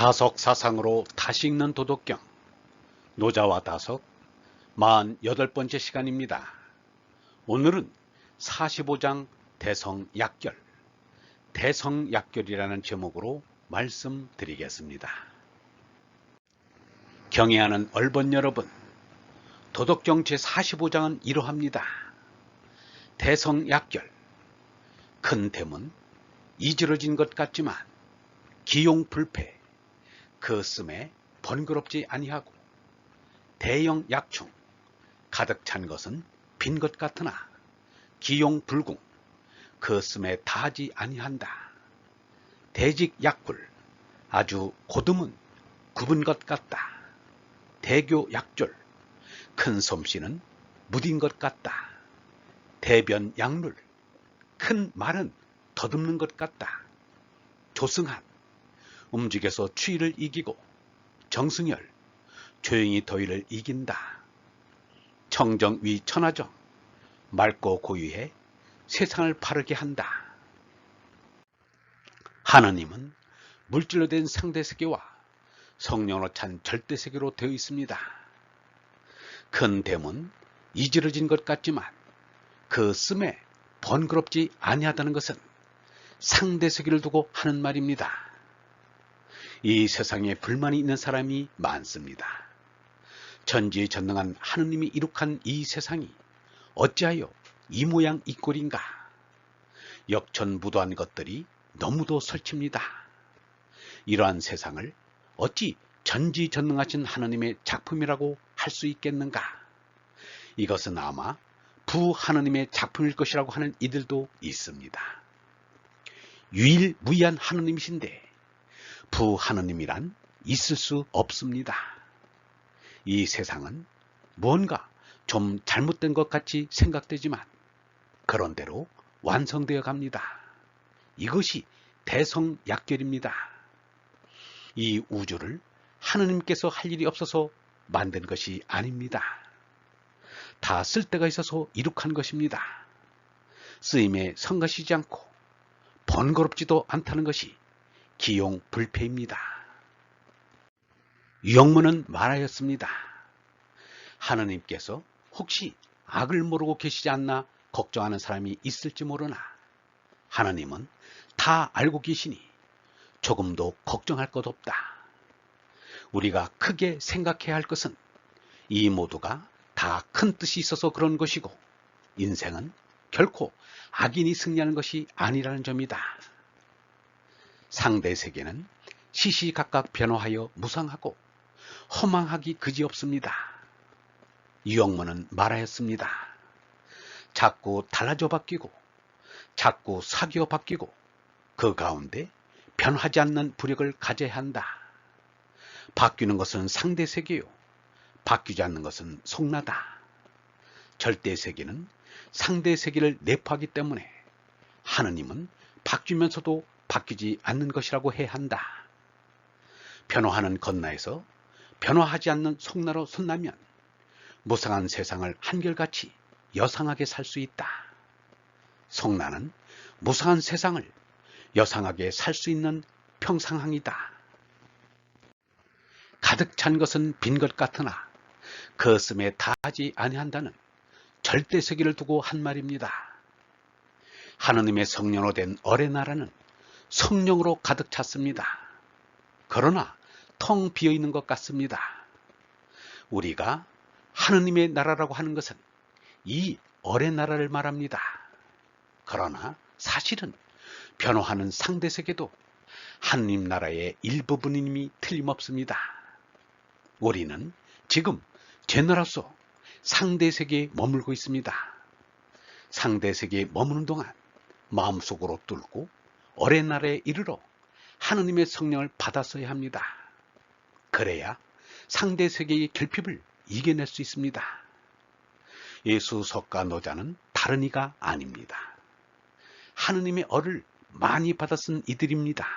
다석 사상으로 다시 읽는 도덕경 노자와 다석 48번째 시간입니다. 오늘은 45장 대성약결, 대성약결이라는 제목으로 말씀드리겠습니다. 경애하는 얼번 여러분, 도덕경 제45장은 이러합니다. 대성약결, 큰 댐은 이지러진 것 같지만 기용불패, 그 씀에 번거롭지 아니하고 대형 약충, 가득 찬 것은 빈 것 같으나 기용불궁, 그 씀에 다하지 아니한다. 대직약굴, 아주 고듬은 굽은 것 같다. 대교약졸, 큰 솜씨는 무딘 것 같다. 대변약룰, 큰 말은 더듬는 것 같다. 조승한, 움직여서 추위를 이기고 정승열, 조용히 더위를 이긴다. 청정위 천하정, 맑고 고유해 세상을 바르게 한다. 하나님은 물질로 된 상대세계와 성령으로 찬 절대세계로 되어 있습니다. 큰 댐은 이지러진 것 같지만 그 씀에 번거롭지 아니하다는 것은 상대세계를 두고 하는 말입니다. 이 세상에 불만이 있는 사람이 많습니다. 전지전능한 하느님이 이룩한 이 세상이 어찌하여 이 모양 이 꼴인가? 역천무도한 것들이 너무도 설칩니다. 이러한 세상을 어찌 전지전능하신 하느님의 작품이라고 할 수 있겠는가? 이것은 아마 부하느님의 작품일 것이라고 하는 이들도 있습니다. 유일무이한 하느님이신데 부하느님이란 있을 수 없습니다. 이 세상은 무언가 좀 잘못된 것 같이 생각되지만 그런대로 완성되어 갑니다. 이것이 대성약결입니다. 이 우주를 하느님께서 할 일이 없어서 만든 것이 아닙니다. 다 쓸데가 있어서 이룩한 것입니다. 쓰임에 성가시지 않고 번거롭지도 않다는 것이 기용불패입니다. 유영문은 말하였습니다. 하느님께서 혹시 악을 모르고 계시지 않나 걱정하는 사람이 있을지 모르나 하나님은 다 알고 계시니 조금도 걱정할 것 없다. 우리가 크게 생각해야 할 것은 이 모두가 다 큰 뜻이 있어서 그런 것이고 인생은 결코 악인이 승리하는 것이 아니라는 점이다. 상대 세계는 시시각각 변화하여 무상하고 허망하기 그지없습니다. 유영문은 말하였습니다. 자꾸 달라져 바뀌고 자꾸 사귀어 바뀌고 그 가운데 변하지 않는 부력을 가져야 한다. 바뀌는 것은 상대 세계요, 바뀌지 않는 것은 속나다. 절대 세계는 상대 세계를 내포하기 때문에 하느님은 바뀌면서도 바뀌지 않는 것이라고 해야 한다. 변화하는 건나에서 변화하지 않는 속나로 선나면 무상한 세상을 한결같이 여상하게 살 수 있다. 속나는 무상한 세상을 여상하게 살 수 있는 평상항이다. 가득 찬 것은 빈 것 같으나 그 씀에 다하지 아니한다는 절대세계를 두고 한 말입니다. 하느님의 성령으로 된 어레 나라는 성령으로 가득 찼습니다. 그러나 텅 비어있는 것 같습니다. 우리가 하느님의 나라라고 하는 것은 이 어레 나라를 말합니다. 그러나 사실은 변화하는 상대세계도 하느님 나라의 일부분임이 틀림없습니다. 우리는 지금 죄너로서 상대세계에 머물고 있습니다. 상대세계에 머무는 동안 마음속으로 뚫고 어레 나라에 이르러 하느님의 성령을 받았어야 합니다. 그래야 상대세계의 결핍을 이겨낼 수 있습니다. 예수 석가 노자는 다른 이가 아닙니다. 하느님의 얼을 많이 받았은 이들입니다.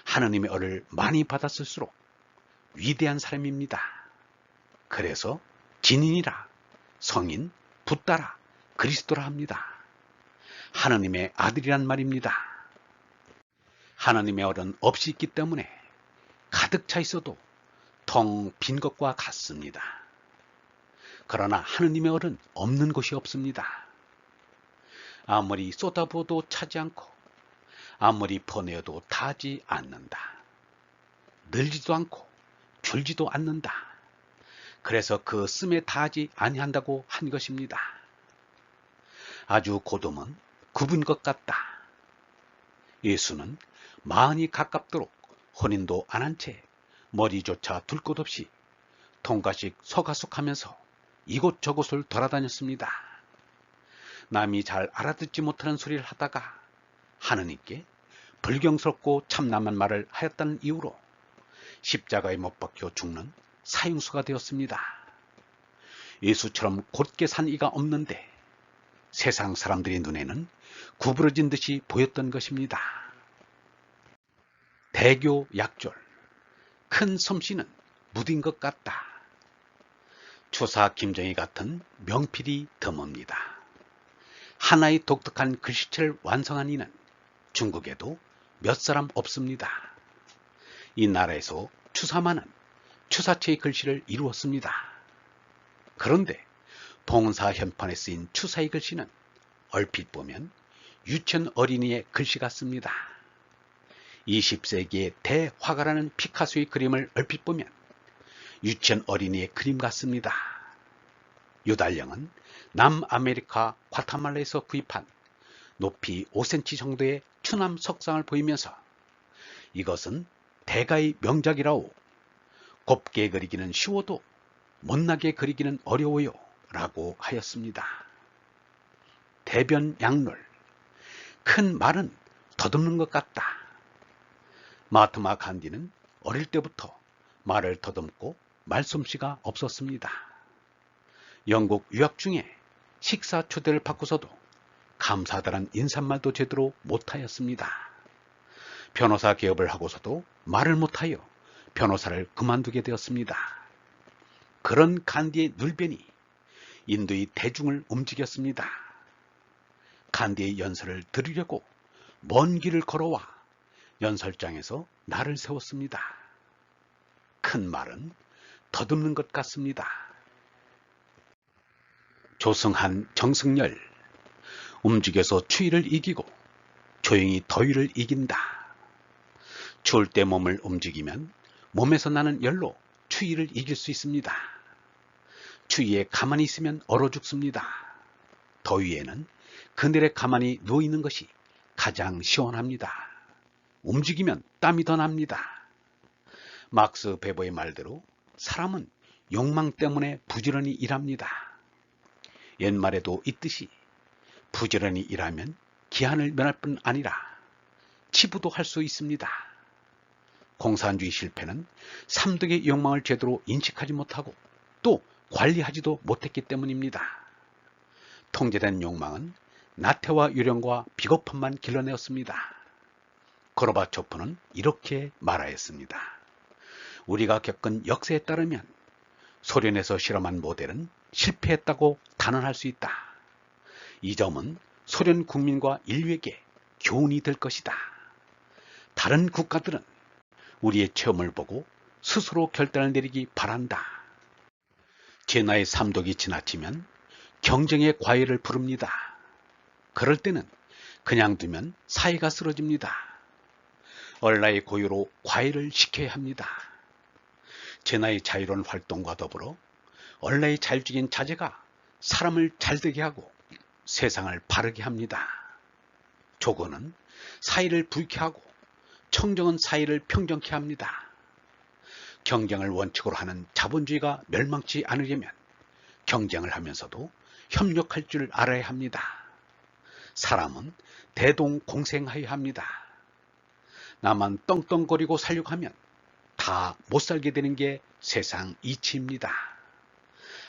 하느님의 얼을 많이 받았을수록 위대한 사람입니다. 그래서 진인이라, 성인, 붙다라, 그리스도라 합니다. 하느님의 아들이란 말입니다. 하나님의 얼은 없이 있기 때문에 가득 차 있어도 텅 빈 것과 같습니다. 그러나 하느님의 얼은 없는 곳이 없습니다. 아무리 쏟아부어도 차지 않고 아무리 퍼내어도 다지 않는다. 늘지도 않고 줄지도 않는다. 그래서 그 씀에 다하지 아니한다고 한 것입니다. 아주 고도면 굽은 것 같다. 예수는 마흔이 가깝도록 혼인도 안 한 채 머리조차 둘 곳 없이 통가식 서가숙하면서 이곳저곳을 돌아다녔습니다. 남이 잘 알아듣지 못하는 소리를 하다가 하느님께 불경스럽고 참남한 말을 하였다는 이유로 십자가에 못 박혀 죽는 사형수가 되었습니다. 예수처럼 곧게 산 이가 없는데 세상 사람들의 눈에는 구부러진 듯이 보였던 것입니다. 대교 약졸, 큰 솜씨는 무딘 것 같다. 추사 김정희 같은 명필이 드뭅니다. 하나의 독특한 글씨체를 완성한 이는 중국에도 몇 사람 없습니다. 이 나라에서 추사만은 추사체의 글씨를 이루었습니다. 그런데 봉사 현판에 쓰인 추사의 글씨는 얼핏 보면 유치원 어린이의 글씨 같습니다. 20세기의 대화가라는 피카소의 그림을 얼핏 보면 유치원 어린이의 그림 같습니다. 유달령은 남아메리카 과타말라에서 구입한 높이 5cm 정도의 추남 석상을 보이면서 이것은 대가의 명작이라오. 곱게 그리기는 쉬워도 못나게 그리기는 어려워요 라고 하였습니다. 대변 양놀, 큰 말은 더듬는 것 같다. 마하트마 간디는 어릴 때부터 말을 더듬고 말솜씨가 없었습니다. 영국 유학 중에 식사 초대를 받고서도 감사하다는 인사말도 제대로 못하였습니다. 변호사 개업을 하고서도 말을 못하여 변호사를 그만두게 되었습니다. 그런 간디의 눌변이 인도의 대중을 움직였습니다. 간디의 연설을 들으려고 먼 길을 걸어와 연설장에서 나를 세웠습니다. 큰 말은 더듬는 것 같습니다. 조승한 정승열, 움직여서 추위를 이기고 조용히 더위를 이긴다. 추울 때 몸을 움직이면 몸에서 나는 열로 추위를 이길 수 있습니다. 추위에 가만히 있으면 얼어 죽습니다. 더위에는 그늘에 가만히 누워있는 것이 가장 시원합니다. 움직이면 땀이 더 납니다. 막스 베버의 말대로 사람은 욕망 때문에 부지런히 일합니다. 옛말에도 있듯이 부지런히 일하면 기한을 면할 뿐 아니라 치부도 할 수 있습니다. 공산주의 실패는 삼덕의 욕망을 제대로 인식하지 못하고 또 관리하지도 못했기 때문입니다. 통제된 욕망은 나태와 유령과 비겁함만 길러내었습니다. 고르바초프는 이렇게 말하였습니다. 우리가 겪은 역사에 따르면 소련에서 실험한 모델은 실패했다고 단언할 수 있다. 이 점은 소련 국민과 인류에게 교훈이 될 것이다. 다른 국가들은 우리의 체험을 보고 스스로 결단을 내리기 바란다. 진화의 삼독이 지나치면 경쟁의 과열을 부릅니다. 그럴 때는 그냥 두면 사회가 쓰러집니다. 얼라의 고유로 과열을 시켜야 합니다. 진화의 자유로운 활동과 더불어 얼라의 자율적인 자제가 사람을 잘되게 하고 세상을 바르게 합니다. 조건은 사회를 불쾌하고 청정은 사회를 평정케 합니다. 경쟁을 원칙으로 하는 자본주의가 멸망치 않으려면 경쟁을 하면서도 협력할 줄 알아야 합니다. 사람은 대동공생하여야 합니다. 나만 떵떵거리고 살려고 하면 다 못 살게 되는 게 세상 이치입니다.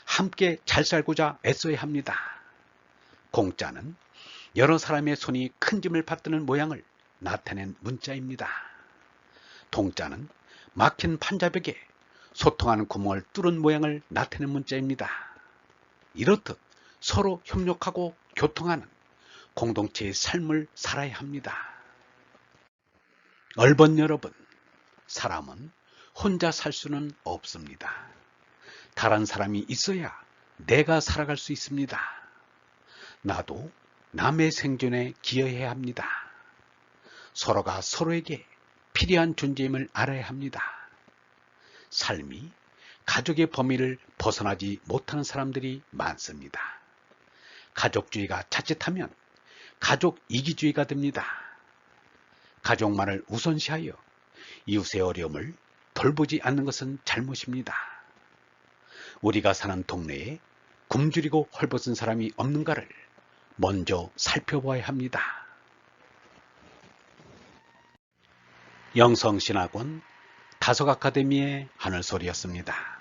함께 잘 살고자 애써야 합니다. 공짜는 여러 사람의 손이 큰 짐을 받드는 모양을 나타낸 문자입니다. 동자는 막힌 판자벽에 소통하는 구멍을 뚫은 모양을 나타낸 문자입니다. 이렇듯 서로 협력하고 교통하는 공동체의 삶을 살아야 합니다. 얼번 여러분, 사람은 혼자 살 수는 없습니다. 다른 사람이 있어야 내가 살아갈 수 있습니다. 나도 남의 생존에 기여해야 합니다. 서로가 서로에게 필요한 존재임을 알아야 합니다. 삶이 가족의 범위를 벗어나지 못하는 사람들이 많습니다. 가족주의가 자칫하면 가족 이기주의가 됩니다. 가족만을 우선시하여 이웃의 어려움을 돌보지 않는 것은 잘못입니다. 우리가 사는 동네에 굶주리고 헐벗은 사람이 없는가를 먼저 살펴봐야 합니다. 영성신학원 다속 아카데미의 하늘소리였습니다.